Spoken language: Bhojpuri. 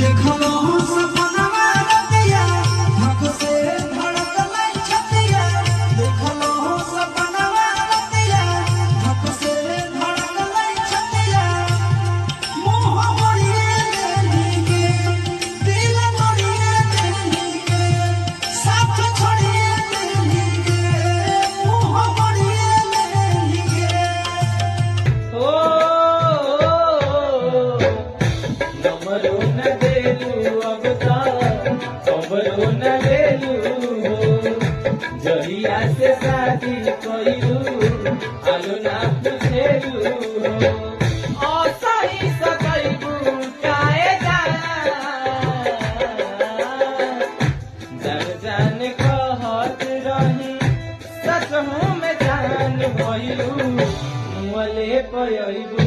देखलो सपनवा रतिया धक से धड़कलै छतिया देखलो सपनवा रतिया धक से धड़कलै छतिया मोह मोरिए लेली के दिल मोरिए लेली के साथ छोड़िए लेली के मोह मोरिए लेली के ओ नमरो न देलू अब खबरो न देलू जहिया से शादी कइलू आलू ना पूछेलू असही सकैबू काहे जान कहत रही सच में जान भइलू मुँहले पयबू